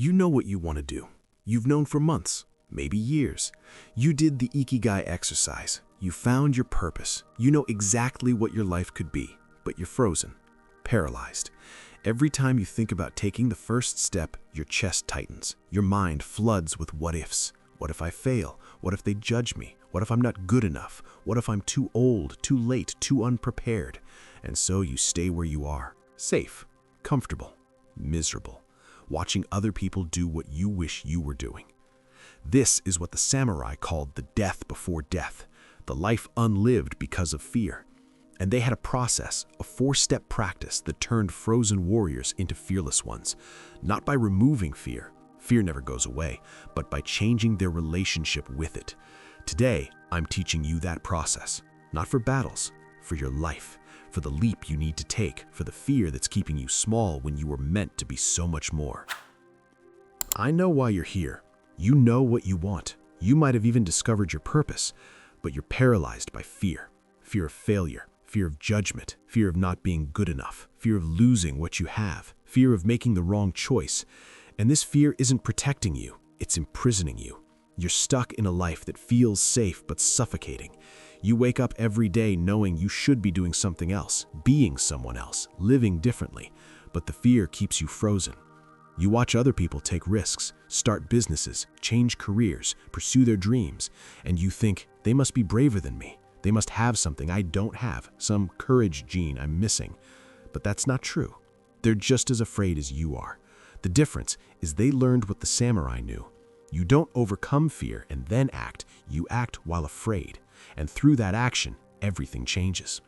You know what you want to do. You've known for months, maybe years. You did the Ikigai exercise. You found your purpose. You know exactly what your life could be, but you're frozen, paralyzed. Every time you think about taking the first step, your chest tightens. Your mind floods with what ifs. What if I fail? What if they judge me? What if I'm not good enough? What if I'm too old, too late, too unprepared? And so you stay where you are, safe, comfortable, miserable, watching other people do what you wish you were doing. This is what the samurai called the death before death, the life unlived because of fear. And they had a process, a 4-step practice that turned frozen warriors into fearless ones, not by removing fear. Fear never goes away, but by changing their relationship with it. Today, I'm teaching you that process, not for battles, for your life, for the leap you need to take, for the fear that's keeping you small when you were meant to be so much more. I know why you're here. You know what you want. You might have even discovered your purpose, but you're paralyzed by fear. Fear of failure, fear of judgment, fear of not being good enough, fear of losing what you have, fear of making the wrong choice. And this fear isn't protecting you, it's imprisoning you. You're stuck in a life that feels safe but suffocating. You wake up every day knowing you should be doing something else, being someone else, living differently, but the fear keeps you frozen. You watch other people take risks, start businesses, change careers, pursue their dreams, and you think, they must be braver than me. They must have something I don't have, some courage gene I'm missing. But that's not true. They're just as afraid as you are. The difference is they learned what the samurai knew. You don't overcome fear and then act, you act while afraid. And through that action, everything changes.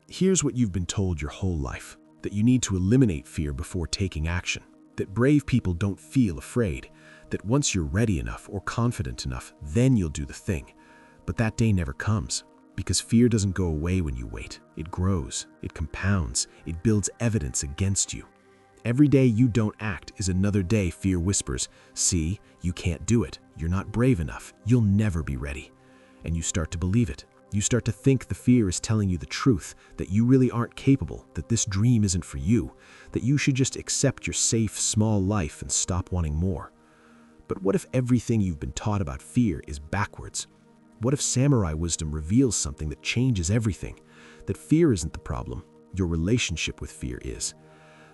Here's what you've been told your whole life, that you need to eliminate fear before taking action, that brave people don't feel afraid, that once you're ready enough or confident enough, then you'll do the thing. But that day never comes, because fear doesn't go away when you wait. It grows, it compounds, it builds evidence against you. Every day you don't act is another day fear whispers, see, you can't do it, you're not brave enough, you'll never be ready. And you start to believe it. You start to think the fear is telling you the truth, that you really aren't capable, that this dream isn't for you, that you should just accept your safe, small life and stop wanting more. But what if everything you've been taught about fear is backwards? What if samurai wisdom reveals something that changes everything? That fear isn't the problem, your relationship with fear is.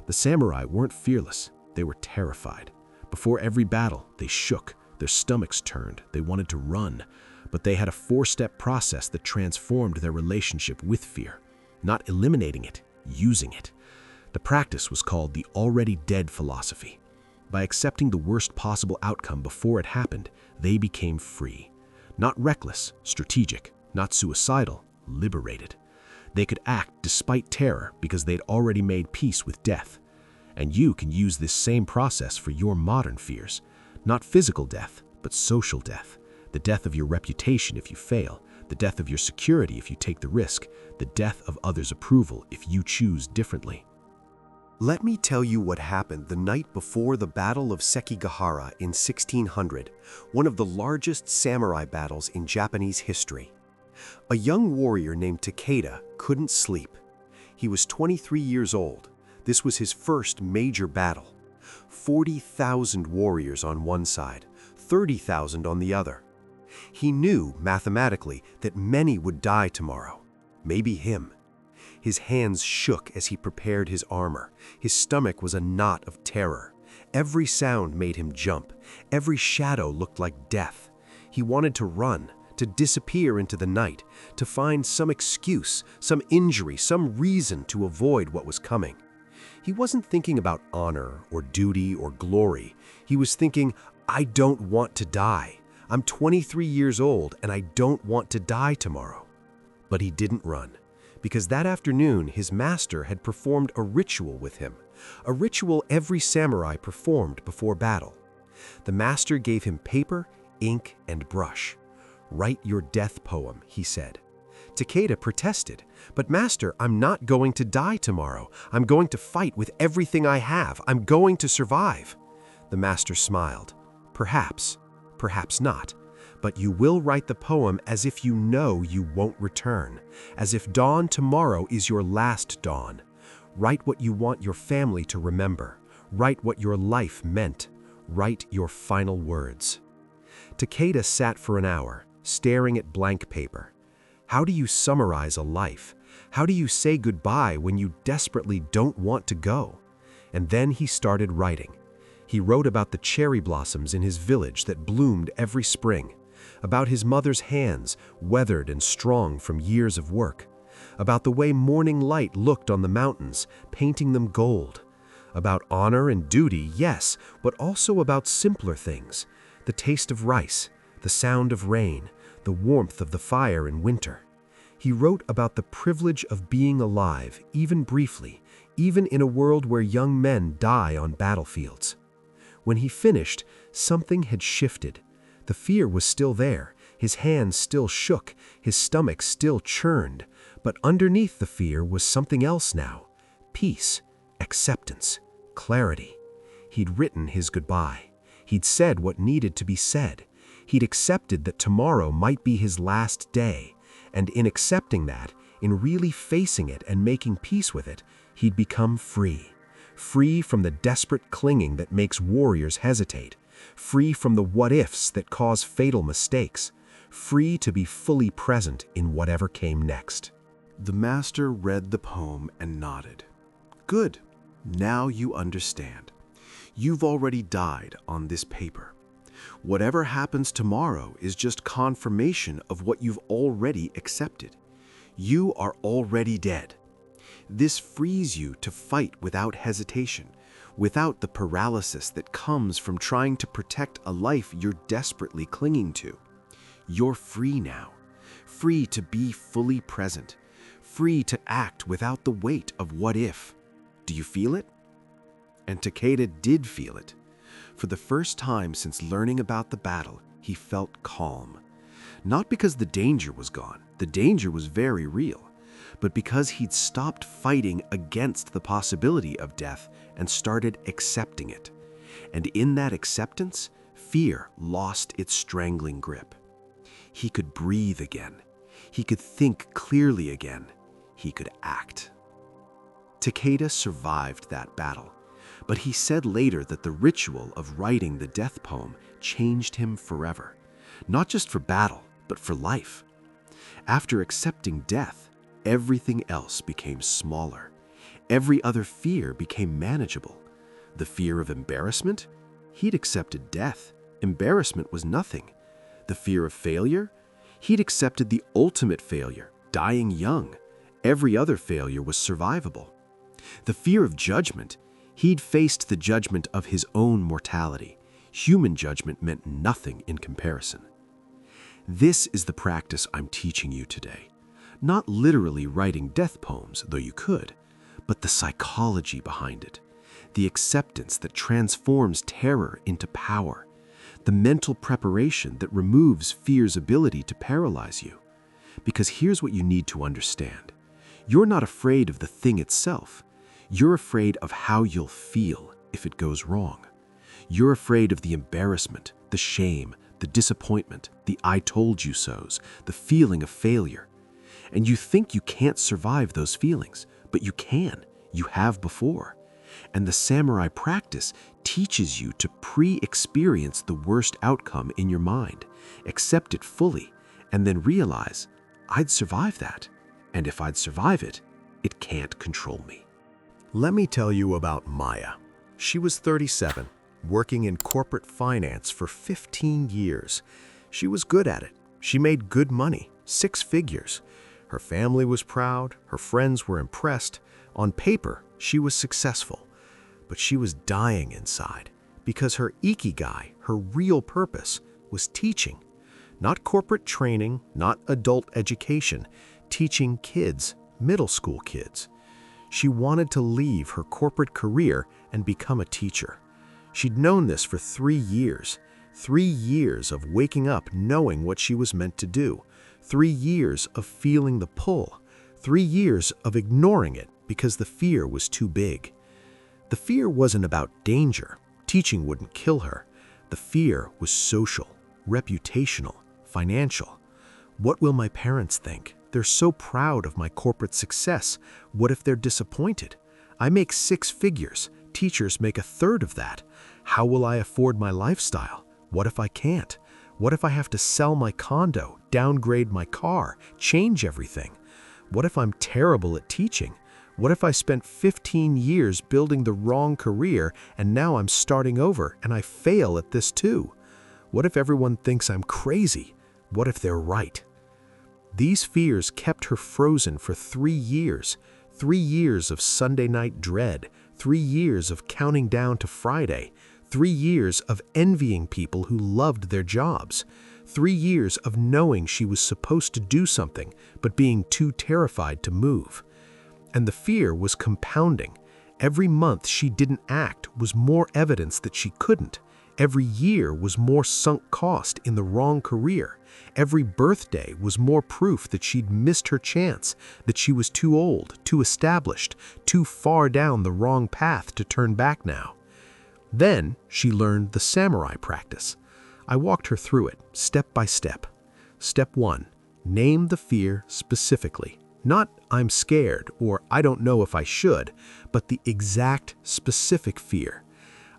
The samurai weren't fearless, they were terrified. Before every battle, they shook, their stomachs turned, they wanted to run. But they had a 4-step process that transformed their relationship with fear. Not eliminating it, using it. The practice was called the already dead philosophy. By accepting the worst possible outcome before it happened, they became free. Not reckless, strategic, not suicidal, liberated. They could act despite terror because they'd already made peace with death. And you can use this same process for your modern fears. Not physical death, but social death. The death of your reputation if you fail, the death of your security if you take the risk, the death of others' approval if you choose differently. Let me tell you what happened the night before the Battle of Sekigahara in 1600, one of the largest samurai battles in Japanese history. A young warrior named Takeda couldn't sleep. He was 23 years old. This was his first major battle. 40,000 warriors on one side, 30,000 on the other. He knew, mathematically, that many would die tomorrow. Maybe him. His hands shook as he prepared his armor. His stomach was a knot of terror. Every sound made him jump. Every shadow looked like death. He wanted to run, to disappear into the night, to find some excuse, some injury, some reason to avoid what was coming. He wasn't thinking about honor or duty or glory. He was thinking, I don't want to die. I'm 23 years old and I don't want to die tomorrow. But he didn't run, because that afternoon his master had performed a ritual with him, a ritual every samurai performed before battle. The master gave him paper, ink, and brush. Write your death poem, he said. Takeda protested, but master, I'm not going to die tomorrow. I'm going to fight with everything I have. I'm going to survive. The master smiled. Perhaps. Perhaps not, but you will write the poem as if you know you won't return, as if dawn tomorrow is your last dawn. Write what you want your family to remember. Write what your life meant. Write your final words. Takeda sat for an hour, staring at blank paper. How do you summarize a life? How do you say goodbye when you desperately don't want to go? And then he started writing. He wrote about the cherry blossoms in his village that bloomed every spring, about his mother's hands, weathered and strong from years of work, about the way morning light looked on the mountains, painting them gold, about honor and duty, yes, but also about simpler things, the taste of rice, the sound of rain, the warmth of the fire in winter. He wrote about the privilege of being alive, even briefly, even in a world where young men die on battlefields. When he finished, something had shifted. The fear was still there, his hands still shook, his stomach still churned, but underneath the fear was something else now: peace, acceptance, clarity. He'd written his goodbye. He'd said what needed to be said. He'd accepted that tomorrow might be his last day, and in accepting that, in really facing it and making peace with it, he'd become free. Free from the desperate clinging that makes warriors hesitate. Free from the what-ifs that cause fatal mistakes. Free to be fully present in whatever came next. The master read the poem and nodded. Good. Now you understand. You've already died on this paper. Whatever happens tomorrow is just confirmation of what you've already accepted. You are already dead. This frees you to fight without hesitation, without the paralysis that comes from trying to protect a life you're desperately clinging to. You're free now, free to be fully present, free to act without the weight of what if. Do you feel it? And Takeda did feel it. For the first time since learning about the battle, he felt calm. Not because the danger was gone, the danger was very real, but because he'd stopped fighting against the possibility of death and started accepting it. And in that acceptance, fear lost its strangling grip. He could breathe again. He could think clearly again. He could act. Takeda survived that battle, but he said later that the ritual of writing the death poem changed him forever, not just for battle, but for life. After accepting death, everything else became smaller. Every other fear became manageable. The fear of embarrassment? He'd accepted death. Embarrassment was nothing. The fear of failure? He'd accepted the ultimate failure, dying young. Every other failure was survivable. The fear of judgment? He'd faced the judgment of his own mortality. Human judgment meant nothing in comparison. This is the practice I'm teaching you today. Not literally writing death poems, though you could, but the psychology behind it. The acceptance that transforms terror into power. The mental preparation that removes fear's ability to paralyze you. Because here's what you need to understand. You're not afraid of the thing itself. You're afraid of how you'll feel if it goes wrong. You're afraid of the embarrassment, the shame, the disappointment, the I told you so's, the feeling of failure. And you think you can't survive those feelings, but you can. You have before. And the samurai practice teaches you to pre-experience the worst outcome in your mind, accept it fully, and then realize, I'd survive that. And if I'd survive it, it can't control me. Let me tell you about Maya. She was 37, working in corporate finance for 15 years. She was good at it. She made good money, 6 figures. Her family was proud, her friends were impressed. On paper, she was successful. But she was dying inside because her ikigai, her real purpose, was teaching. Not corporate training, not adult education, teaching kids, middle school kids. She wanted to leave her corporate career and become a teacher. She'd known this for 3 years. 3 years of waking up knowing what she was meant to do. 3 years of feeling the pull. 3 years of ignoring it because the fear was too big. The fear wasn't about danger. Teaching wouldn't kill her. The fear was social, reputational, financial. What will my parents think? They're so proud of my corporate success. What if they're disappointed? I make 6 figures. teachers make a third of that? How will I afford my lifestyle? What if I can't? What if I have to sell my condo, downgrade my car, change everything? What if I'm terrible at teaching? What if I spent 15 years building the wrong career and now I'm starting over and I fail at this too? What if everyone thinks I'm crazy? What if they're right? These fears kept her frozen for 3 years. 3 years of Sunday night dread, 3 years of counting down to Friday, 3 years of envying people who loved their jobs, 3 years of knowing she was supposed to do something but being too terrified to move. And the fear was compounding. Every month she didn't act was more evidence that she couldn't. Every year was more sunk cost in the wrong career. Every birthday was more proof that she'd missed her chance, that she was too old, too established, too far down the wrong path to turn back now. Then she learned the samurai practice. I walked her through it, step by step. Step 1, name the fear specifically. Not "I'm scared" or "I don't know if I should," but the exact specific fear.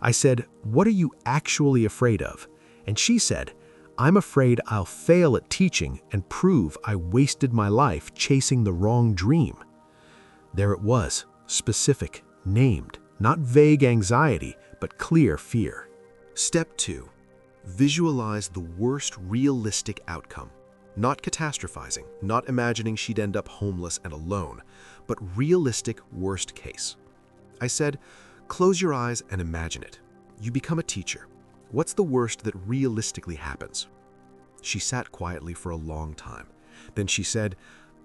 I said, "What are you actually afraid of?" And she said, "I'm afraid I'll fail at teaching and prove I wasted my life chasing the wrong dream." There it was, specific, named, not vague anxiety, but clear fear. Step 2, visualize the worst realistic outcome. Not catastrophizing, not imagining she'd end up homeless and alone, but realistic worst case. I said, close your eyes and imagine it. You become a teacher. What's the worst that realistically happens? She sat quietly for a long time. Then she said,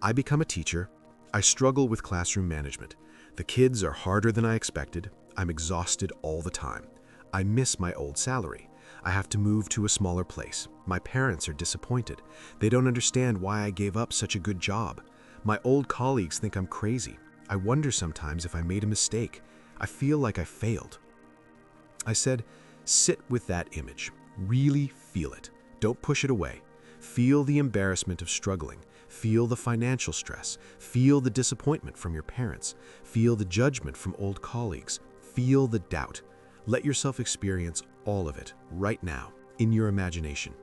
I become a teacher. I struggle with classroom management. The kids are harder than I expected. I'm exhausted all the time. I miss my old salary. I have to move to a smaller place. My parents are disappointed. They don't understand why I gave up such a good job. My old colleagues think I'm crazy. I wonder sometimes if I made a mistake. I feel like I failed. I said, sit with that image. Really feel it. Don't push it away. Feel the embarrassment of struggling. Feel the financial stress. Feel the disappointment from your parents. Feel the judgment from old colleagues. Feel the doubt. Let yourself experience all of it right now in your imagination.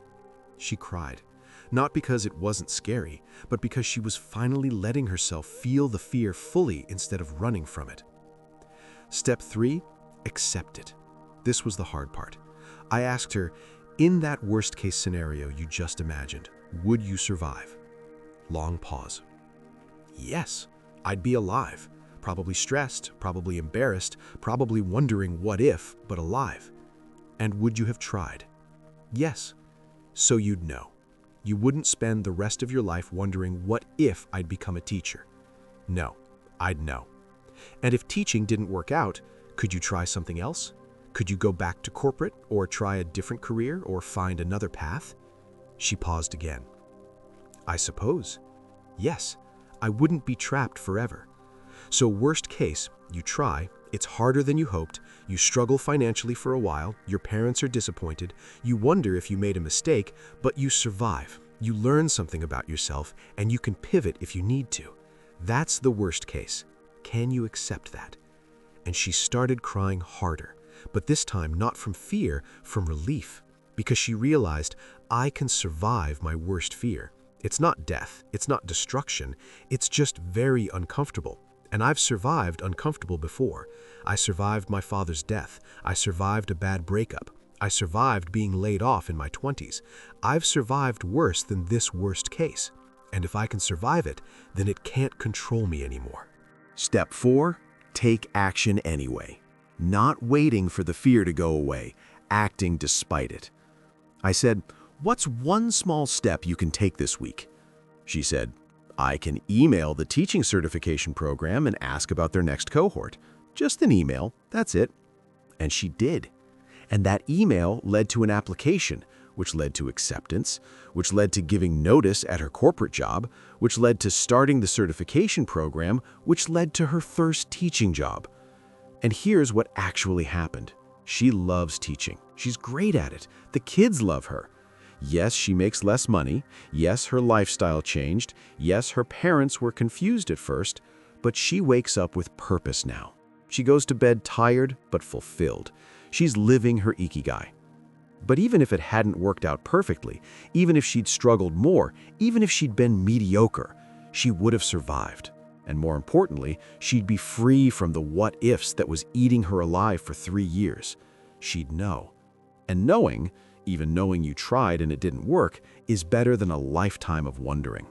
She cried, not because it wasn't scary, but because she was finally letting herself feel the fear fully instead of running from it. Step 3, accept it. This was the hard part. I asked her, in that worst-case scenario you just imagined, would you survive? Long pause. Yes, I'd be alive. Probably stressed, probably embarrassed, probably wondering what if, but alive. And would you have tried? Yes. So you'd know. You wouldn't spend the rest of your life wondering what if I'd become a teacher. No, I'd know. And if teaching didn't work out, could you try something else? Could you go back to corporate or try a different career or find another path? She paused again. I suppose. Yes, I wouldn't be trapped forever. So worst case, you try, it's harder than you hoped, you struggle financially for a while, your parents are disappointed, you wonder if you made a mistake, but you survive. You learn something about yourself, and you can pivot if you need to. That's the worst case. Can you accept that? And she started crying harder, but this time not from fear, from relief, because she realized, I can survive my worst fear. It's not death, it's not destruction, it's just very uncomfortable. And I've survived uncomfortable before. I survived my father's death. I survived a bad breakup. I survived being laid off in my 20s. I've survived worse than this worst case. And if I can survive it, then it can't control me anymore. Step 4, take action anyway. Not waiting for the fear to go away, acting despite it. I said, what's one small step you can take this week? She said, I can email the teaching certification program and ask about their next cohort. Just an email, that's it. And she did. And that email led to an application, which led to acceptance, which led to giving notice at her corporate job, which led to starting the certification program, which led to her first teaching job. And here's what actually happened. She loves teaching. She's great at it. The kids love her. Yes, she makes less money. Yes, her lifestyle changed. Yes, her parents were confused at first, but she wakes up with purpose now. She goes to bed tired but fulfilled. She's living her ikigai. But even if it hadn't worked out perfectly, even if she'd struggled more, even if she'd been mediocre, she would have survived. And more importantly, she'd be free from the what-ifs that was eating her alive for 3 years. She'd know. And knowing, even knowing you tried and it didn't work, is better than a lifetime of wondering.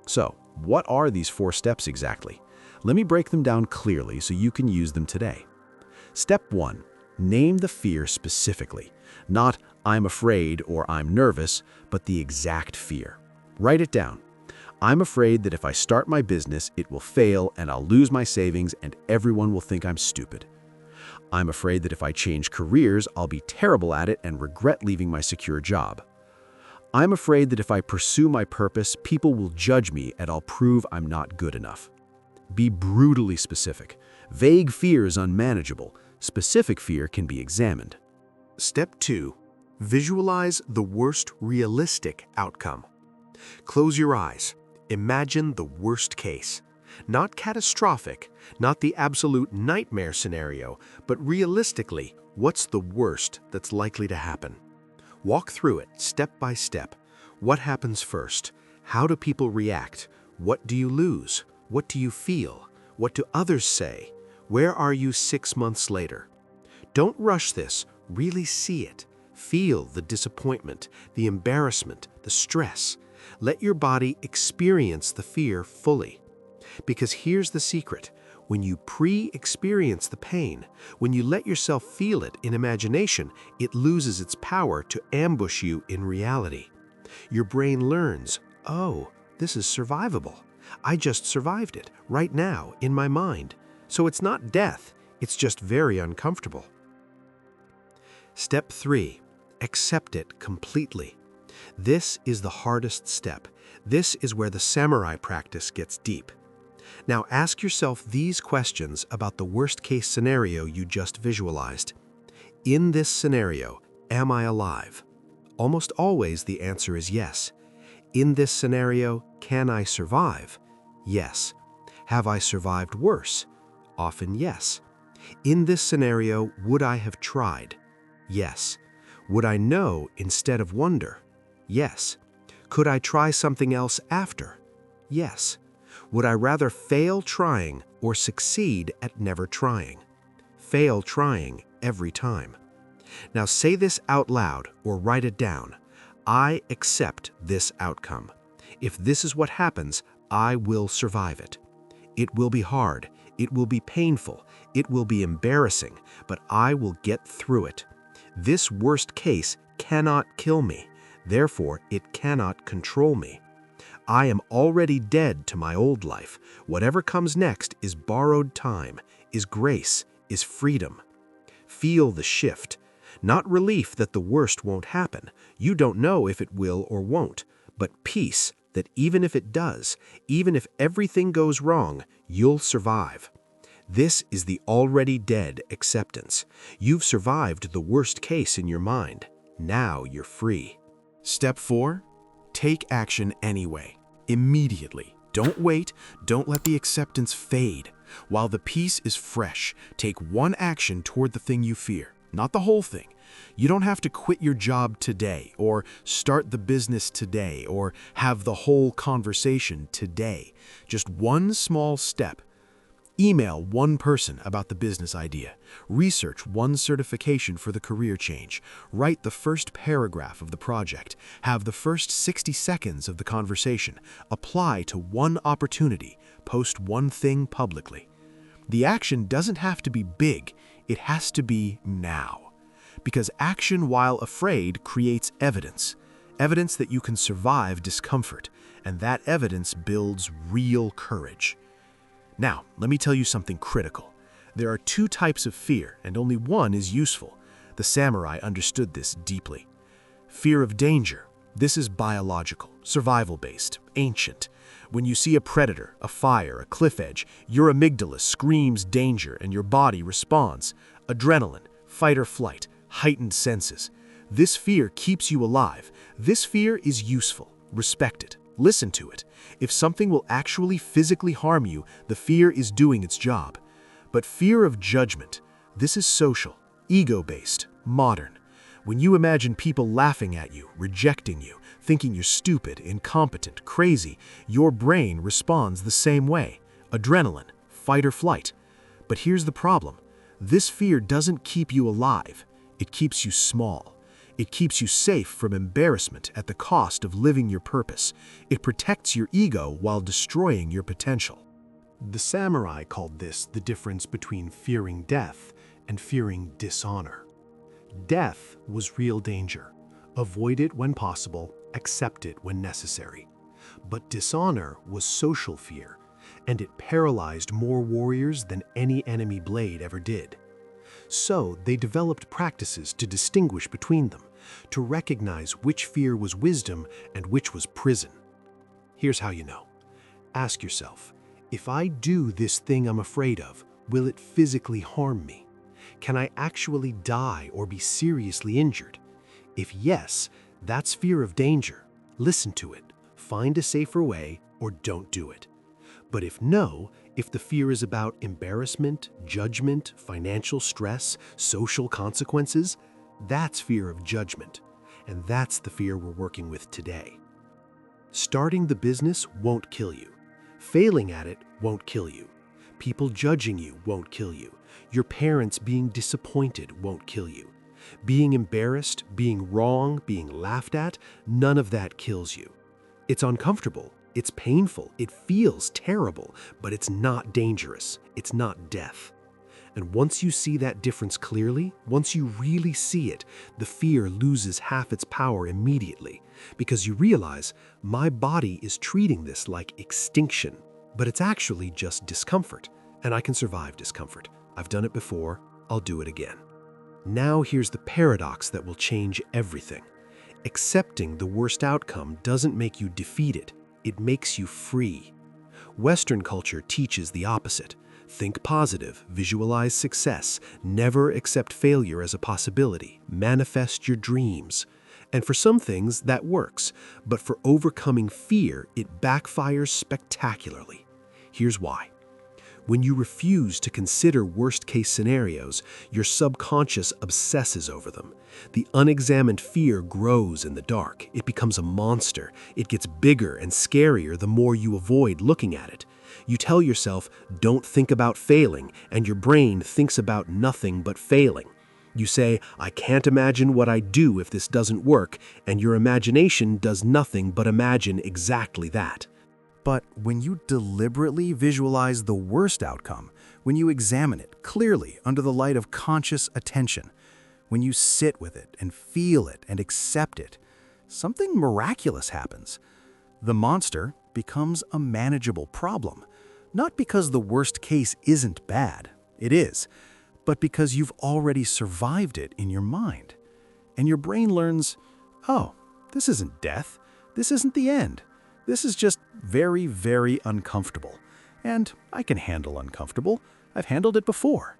So, what are these 4 steps exactly? Let me break them down clearly so you can use them today. Step 1. Name the fear specifically. Not, I'm afraid or I'm nervous, but the exact fear. Write it down. I'm afraid that if I start my business, it will fail and I'll lose my savings and everyone will think I'm stupid. I'm afraid that if I change careers, I'll be terrible at it and regret leaving my secure job. I'm afraid that if I pursue my purpose, people will judge me and I'll prove I'm not good enough. Be brutally specific. Vague fear is unmanageable. Specific fear can be examined. Step 2. Visualize the worst realistic outcome. Close your eyes. Imagine the worst case. Not catastrophic, not the absolute nightmare scenario, but realistically, what's the worst that's likely to happen? Walk through it step by step. What happens first? How do people react? What do you lose? What do you feel? What do others say? Where are you 6 months later? Don't rush this. Really see it. Feel the disappointment, the embarrassment, the stress. Let your body experience the fear fully. Because here's the secret. When you pre-experience the pain, when you let yourself feel it in imagination, it loses its power to ambush you in reality. Your brain learns, oh, this is survivable. I just survived it right now in my mind. So it's not death, it's just very uncomfortable. Step 3. Accept it completely. This is the hardest step. This is where the samurai practice gets deep. Now ask yourself these questions about the worst-case scenario you just visualized. In this scenario, am I alive? Almost always the answer is yes. In this scenario, can I survive? Yes. Have I survived worse? Often yes. In this scenario, would I have tried? Yes. Would I know instead of wonder? Yes. Could I try something else after? Yes. Would I rather fail trying or succeed at never trying? Fail trying every time. Now say this out loud or write it down. I accept this outcome. If this is what happens, I will survive it. It will be hard. It will be painful. It will be embarrassing, but I will get through it. This worst case cannot kill me. Therefore, it cannot control me. I am already dead to my old life. Whatever comes next is borrowed time, is grace, is freedom. Feel the shift. Not relief that the worst won't happen. You don't know if it will or won't, but peace that even if it does, even if everything goes wrong, you'll survive. This is the already dead acceptance. You've survived the worst case in your mind. Now you're free. Step 4. Take action anyway. Immediately. Don't wait. Don't let the acceptance fade. While the peace is fresh, take one action toward the thing you fear, not the whole thing. You don't have to quit your job today, or start the business today, or have the whole conversation today. Just one small step. Email one person about the business idea. Research one certification for the career change. Write the first paragraph of the project. Have the first 60 seconds of the conversation. Apply to one opportunity. Post one thing publicly. The action doesn't have to be big. It has to be now. Because action while afraid creates evidence. Evidence that you can survive discomfort. And that evidence builds real courage. Now, let me tell you something critical. There are 2 types of fear, and only one is useful. The samurai understood this deeply. Fear of danger. This is biological, survival-based, ancient. When you see a predator, a fire, a cliff edge, your amygdala screams danger and your body responds. Adrenaline, fight or flight, heightened senses. This fear keeps you alive. This fear is useful. Respect it. Listen to it. If something will actually physically harm you, the fear is doing its job. But fear of judgment, this is social, ego-based, modern. When you imagine people laughing at you, rejecting you, thinking you're stupid, incompetent, crazy, your brain responds the same way. Adrenaline, fight or flight. But here's the problem. This fear doesn't keep you alive. It keeps you small. It keeps you safe from embarrassment at the cost of living your purpose. It protects your ego while destroying your potential. The samurai called this the difference between fearing death and fearing dishonor. Death was real danger. Avoid it when possible, accept it when necessary. But dishonor was social fear, and it paralyzed more warriors than any enemy blade ever did. So they developed practices to distinguish between them, to recognize which fear was wisdom and which was prison. Here's how you know. Ask yourself, if I do this thing I'm afraid of, will it physically harm me? Can I actually die or be seriously injured? If yes, that's fear of danger. Listen to it, find a safer way, or don't do it. But if no, if the fear is about embarrassment, judgment, financial stress, social consequences, that's fear of judgment. And that's the fear we're working with today. Starting the business won't kill you. Failing at it won't kill you. People judging you won't kill you. Your parents being disappointed won't kill you. Being embarrassed, being wrong, being laughed at, none of that kills you. It's uncomfortable, it's painful, it feels terrible, but it's not dangerous, it's not death. And once you see that difference clearly, once you really see it, the fear loses half its power immediately, because you realize, my body is treating this like extinction, but it's actually just discomfort, and I can survive discomfort. I've done it before, I'll do it again. Now here's the paradox that will change everything. Accepting the worst outcome doesn't make you defeated, it makes you free. Western culture teaches the opposite. Think positive, visualize success, never accept failure as a possibility, manifest your dreams. And for some things, that works, but for overcoming fear, it backfires spectacularly. Here's why. When you refuse to consider worst-case scenarios, your subconscious obsesses over them. The unexamined fear grows in the dark. It becomes a monster. It gets bigger and scarier the more you avoid looking at it. You tell yourself, don't think about failing, and your brain thinks about nothing but failing. You say, I can't imagine what I'd do if this doesn't work, and your imagination does nothing but imagine exactly that. But when you deliberately visualize the worst outcome, when you examine it clearly under the light of conscious attention, when you sit with it and feel it and accept it, something miraculous happens. The monster becomes a manageable problem, not because the worst case isn't bad, it is, but because you've already survived it in your mind. And your brain learns, oh, this isn't death, this isn't the end. This is just very, very uncomfortable. And I can handle uncomfortable. I've handled it before.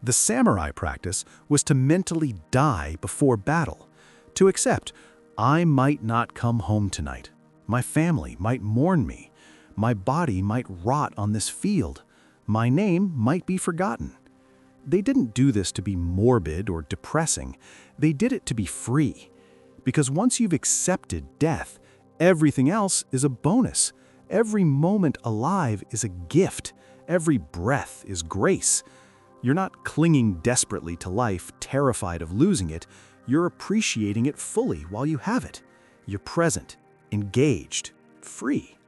The samurai practice was to mentally die before battle, to accept, I might not come home tonight. My family might mourn me. My body might rot on this field. My name might be forgotten. They didn't do this to be morbid or depressing. They did it to be free. Because once you've accepted death, everything else is a bonus. Every moment alive is a gift. Every breath is grace. You're not clinging desperately to life, terrified of losing it. You're appreciating it fully while you have it. You're present, engaged, free.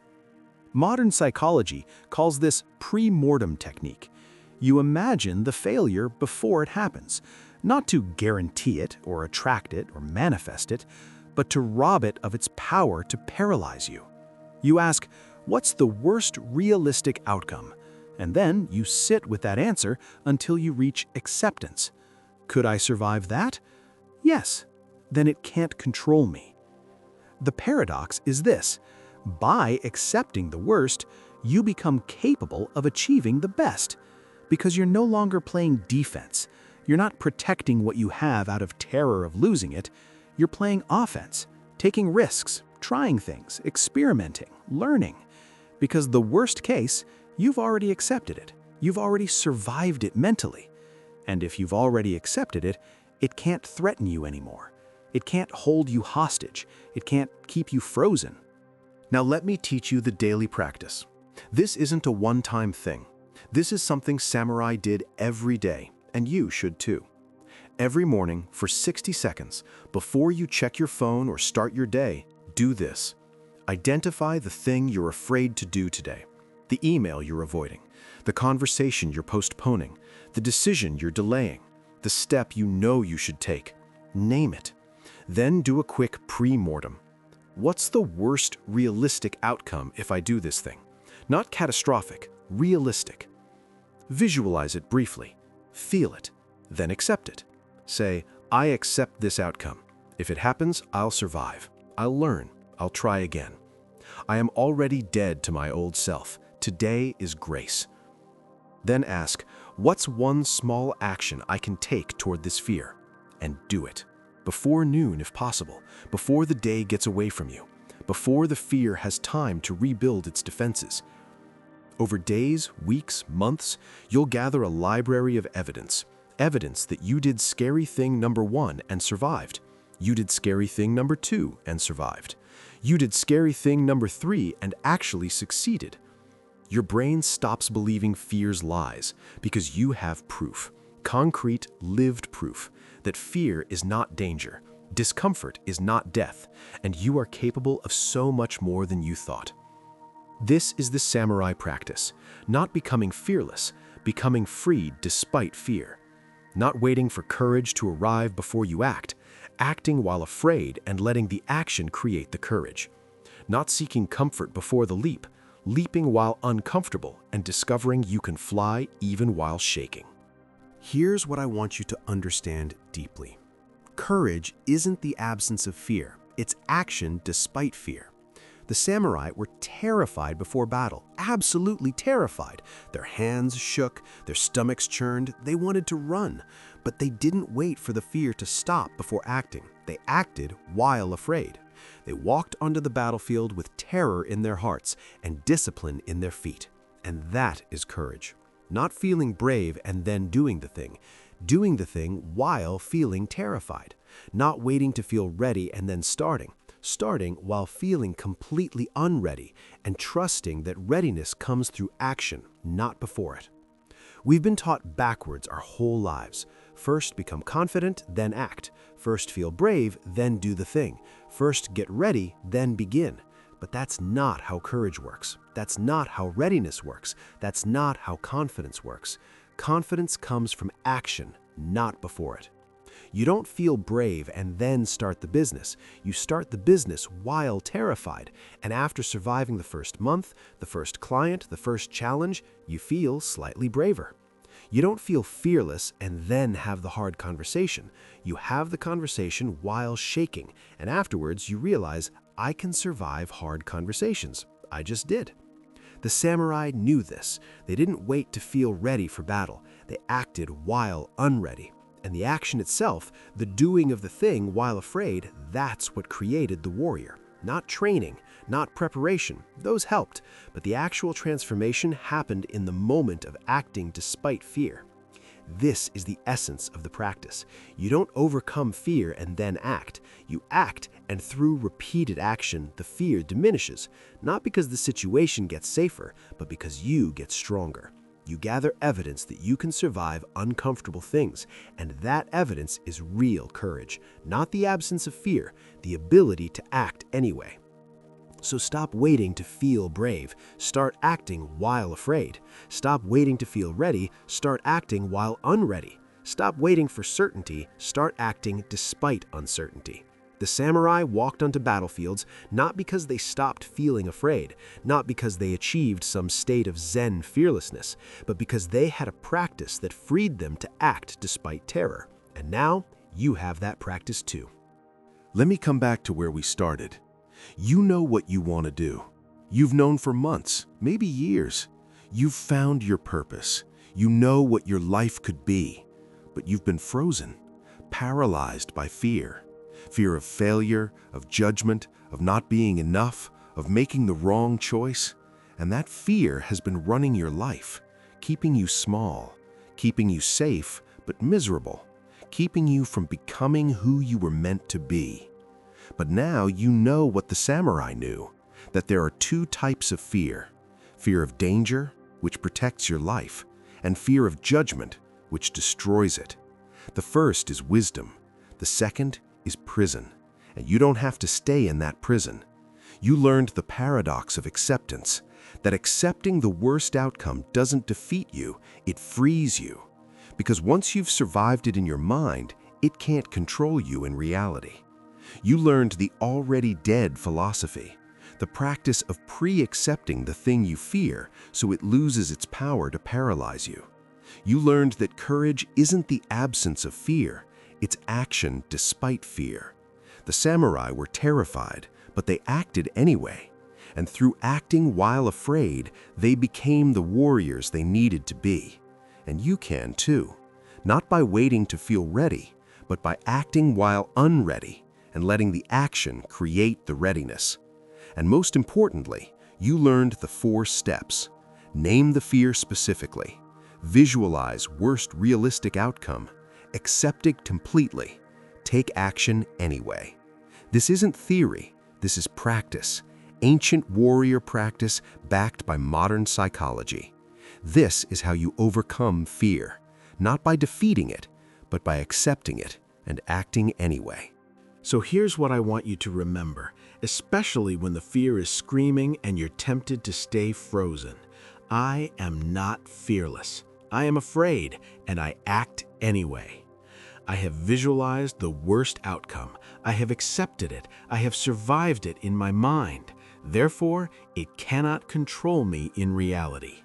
Modern psychology calls this pre-mortem technique. You imagine the failure before it happens, not to guarantee it or attract it or manifest it, but to rob it of its power to paralyze you. You ask, what's the worst realistic outcome? And then you sit with that answer until you reach acceptance. Could I survive that? Yes. Then it can't control me. The paradox is this. By accepting the worst, you become capable of achieving the best, because you're no longer playing defense. You're not protecting what you have out of terror of losing it. You're playing offense, taking risks, trying things, experimenting, learning. Because the worst case, you've already accepted it. You've already survived it mentally. And if you've already accepted it, it can't threaten you anymore. It can't hold you hostage. It can't keep you frozen. Now let me teach you the daily practice. This isn't a one-time thing. This is something samurai did every day, and you should too. Every morning, for 60 seconds, before you check your phone or start your day, do this. Identify the thing you're afraid to do today, the email you're avoiding, the conversation you're postponing, the decision you're delaying, the step you know you should take. Name it. Then do a quick pre-mortem. What's the worst realistic outcome if I do this thing? Not catastrophic, realistic. Visualize it briefly. Feel it. Then accept it. Say, I accept this outcome. If it happens, I'll survive. I'll learn. I'll try again. I am already dead to my old self. Today is grace. Then ask, what's one small action I can take toward this fear? And do it. Before noon if possible, before the day gets away from you, before the fear has time to rebuild its defenses. Over days, weeks, months, you'll gather a library of evidence. Evidence that you did scary thing number 1 and survived. You did scary thing number 2 and survived. You did scary thing number 3 and actually succeeded. Your brain stops believing fear's lies because you have proof, concrete, lived proof, that fear is not danger, discomfort is not death, and you are capable of so much more than you thought. This is the samurai practice, not becoming fearless, becoming freed despite fear. Not waiting for courage to arrive before you act, acting while afraid and letting the action create the courage. Not seeking comfort before the leap, leaping while uncomfortable and discovering you can fly even while shaking. Here's what I want you to understand deeply. Courage isn't the absence of fear, it's action despite fear. The samurai were terrified before battle, absolutely terrified. Their hands shook, their stomachs churned, they wanted to run. But they didn't wait for the fear to stop before acting. They acted while afraid. They walked onto the battlefield with terror in their hearts and discipline in their feet. And that is courage. Not feeling brave and then doing the thing while feeling terrified. Not waiting to feel ready and then starting while feeling completely unready and trusting that readiness comes through action, not before it. We've been taught backwards our whole lives. First become confident, then act. First feel brave, then do the thing. First get ready, then begin. But that's not how courage works. That's not how readiness works. That's not how confidence works. Confidence comes from action, not before it. You don't feel brave and then start the business. You start the business while terrified. And after surviving the first month, the first client, the first challenge, you feel slightly braver. You don't feel fearless and then have the hard conversation. You have the conversation while shaking. And afterwards, you realize, I can survive hard conversations. I just did. The samurai knew this. They didn't wait to feel ready for battle. They acted while unready. And the action itself, the doing of the thing while afraid, that's what created the warrior. Not training, not preparation, those helped, but the actual transformation happened in the moment of acting despite fear. This is the essence of the practice. You don't overcome fear and then act. You act, and through repeated action, the fear diminishes, not because the situation gets safer, but because you get stronger. You gather evidence that you can survive uncomfortable things, and that evidence is real courage, not the absence of fear, the ability to act anyway. So stop waiting to feel brave, start acting while afraid. Stop waiting to feel ready, start acting while unready. Stop waiting for certainty, start acting despite uncertainty. The samurai walked onto battlefields not because they stopped feeling afraid, not because they achieved some state of Zen fearlessness, but because they had a practice that freed them to act despite terror. And now, you have that practice too. Let me come back to where we started. You know what you want to do. You've known for months, maybe years. You've found your purpose. You know what your life could be, but you've been frozen, paralyzed by fear. Fear of failure, of judgment, of not being enough, of making the wrong choice. And that fear has been running your life, keeping you small, keeping you safe but miserable, keeping you from becoming who you were meant to be. But now you know what the samurai knew, that there are two types of fear: fear of danger, which protects your life, and fear of judgment, which destroys it. The first is wisdom, the second is prison, and you don't have to stay in that prison. You learned the paradox of acceptance, that accepting the worst outcome doesn't defeat you, it frees you. Because once you've survived it in your mind, it can't control you in reality. You learned the already dead philosophy, the practice of pre-accepting the thing you fear so it loses its power to paralyze you. You learned that courage isn't the absence of fear, it's action despite fear. The samurai were terrified, but they acted anyway. And through acting while afraid, they became the warriors they needed to be. And you can too, not by waiting to feel ready, but by acting while unready and letting the action create the readiness. And most importantly, you learned the 4 steps. Name the fear specifically. Visualize worst realistic outcome. Accept it completely. Take action anyway. This isn't theory, this is practice. Ancient warrior practice backed by modern psychology. This is how you overcome fear, not by defeating it, but by accepting it and acting anyway. So here's what I want you to remember, especially when the fear is screaming and you're tempted to stay frozen. I am not fearless. I am afraid, and I act anyway. I have visualized the worst outcome. I have accepted it. I have survived it in my mind. Therefore, it cannot control me in reality.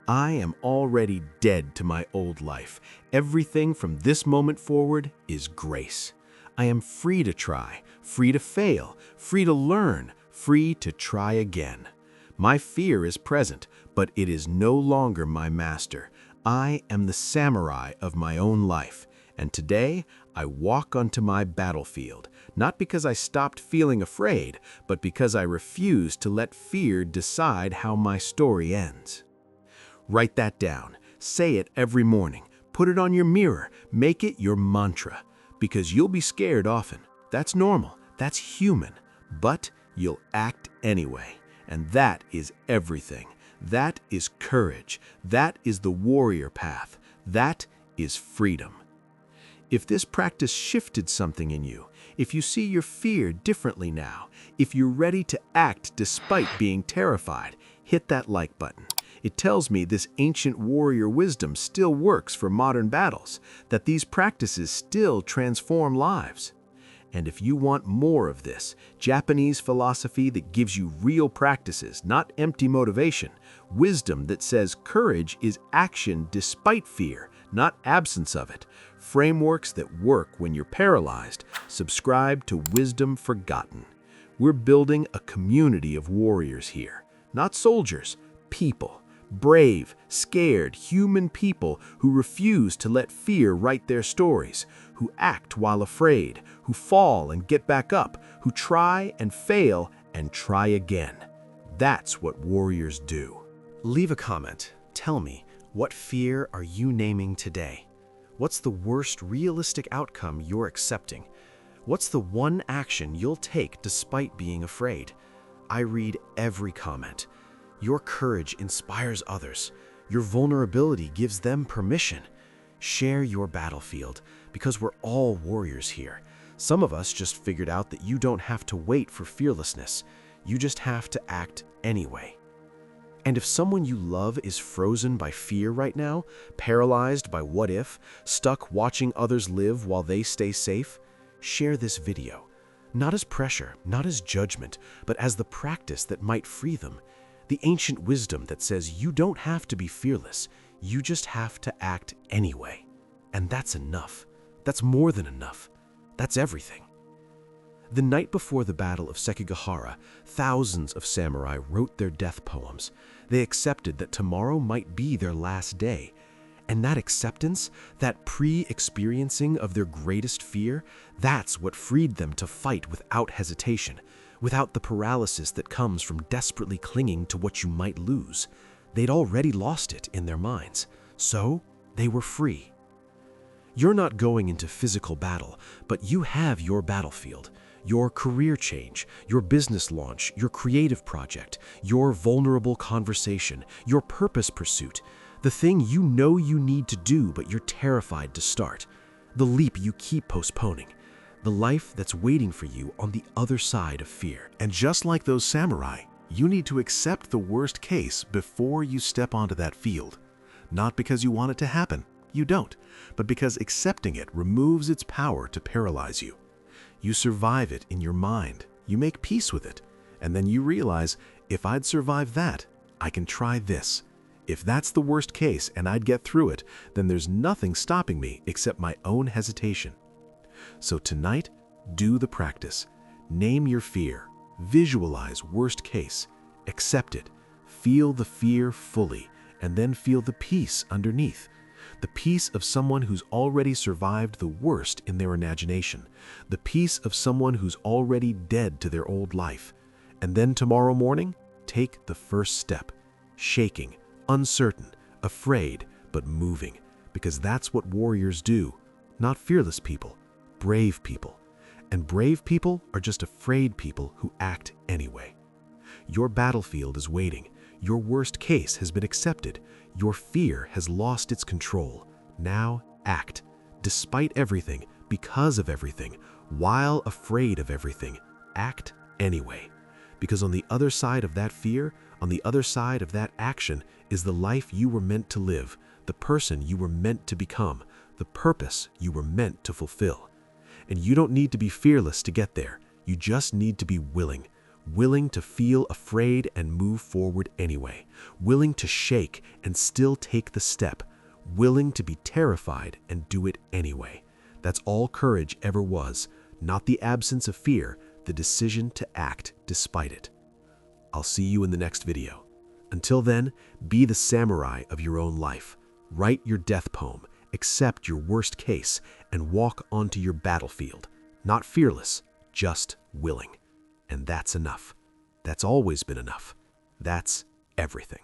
I am already dead to my old life. Everything from this moment forward is grace. I am free to try, free to fail, free to learn, free to try again. My fear is present, but it is no longer my master. I am the samurai of my own life. And today, I walk onto my battlefield, not because I stopped feeling afraid, but because I refuse to let fear decide how my story ends. Write that down. Say it every morning. Put it on your mirror. Make it your mantra. Because you'll be scared often. That's normal. That's human. But you'll act anyway. And that is everything. That is courage. That is the warrior path. That is freedom. If this practice shifted something in you, if you see your fear differently now, if you're ready to act despite being terrified, hit that like button. It tells me this ancient warrior wisdom still works for modern battles, that these practices still transform lives. And if you want more of this, Japanese philosophy that gives you real practices, not empty motivation, wisdom that says courage is action despite fear, not absence of it, frameworks that work when you're paralyzed, subscribe to Wisdom Forgotten. We're building a community of warriors here, not soldiers, people. Brave, scared, human people who refuse to let fear write their stories, who act while afraid, who fall and get back up, who try and fail and try again. That's what warriors do. Leave a comment. Tell me, what fear are you naming today? What's the worst realistic outcome you're accepting? What's the one action you'll take despite being afraid? I read every comment. Your courage inspires others. Your vulnerability gives them permission. Share your battlefield, because we're all warriors here. Some of us just figured out that you don't have to wait for fearlessness. You just have to act anyway. And if someone you love is frozen by fear right now, paralyzed by what if, stuck watching others live while they stay safe, share this video. Not as pressure, not as judgment, but as the practice that might free them. The ancient wisdom that says you don't have to be fearless, you just have to act anyway. And that's enough. That's more than enough. That's everything. The night before the Battle of Sekigahara, thousands of samurai wrote their death poems. They accepted that tomorrow might be their last day. And that acceptance, that pre-experiencing of their greatest fear, that's what freed them to fight without hesitation, without the paralysis that comes from desperately clinging to what you might lose. They'd already lost it in their minds, so they were free. You're not going into physical battle, but you have your battlefield, your career change, your business launch, your creative project, your vulnerable conversation, your purpose pursuit, the thing you know you need to do but you're terrified to start, the leap you keep postponing, the life that's waiting for you on the other side of fear. And just like those samurai, you need to accept the worst case before you step onto that field. Not because you want it to happen, you don't, but because accepting it removes its power to paralyze you. You survive it in your mind, you make peace with it, and then you realize, if I'd survive that, I can try this. If that's the worst case and I'd get through it, then there's nothing stopping me except my own hesitation. So tonight, do the practice. Name your fear, visualize worst case, accept it, feel the fear fully, and then feel the peace underneath. The peace of someone who's already survived the worst in their imagination. The peace of someone who's already dead to their old life. And then tomorrow morning, take the first step. Shaking, uncertain, afraid, but moving. Because that's what warriors do. Not fearless people, brave people. And brave people are just afraid people who act anyway. Your battlefield is waiting. Your worst case has been accepted. Your fear has lost its control. Now act. Despite everything, because of everything, while afraid of everything, act anyway. Because on the other side of that fear, on the other side of that action, is the life you were meant to live, the person you were meant to become, the purpose you were meant to fulfill. And you don't need to be fearless to get there. You just need to be willing. Willing to feel afraid and move forward anyway. Willing to shake and still take the step. Willing to be terrified and do it anyway. That's all courage ever was. Not the absence of fear, the decision to act despite it. I'll see you in the next video. Until then, be the samurai of your own life. Write your death poem, accept your worst case, and walk onto your battlefield. Not fearless, just willing. And that's enough. That's always been enough. That's everything.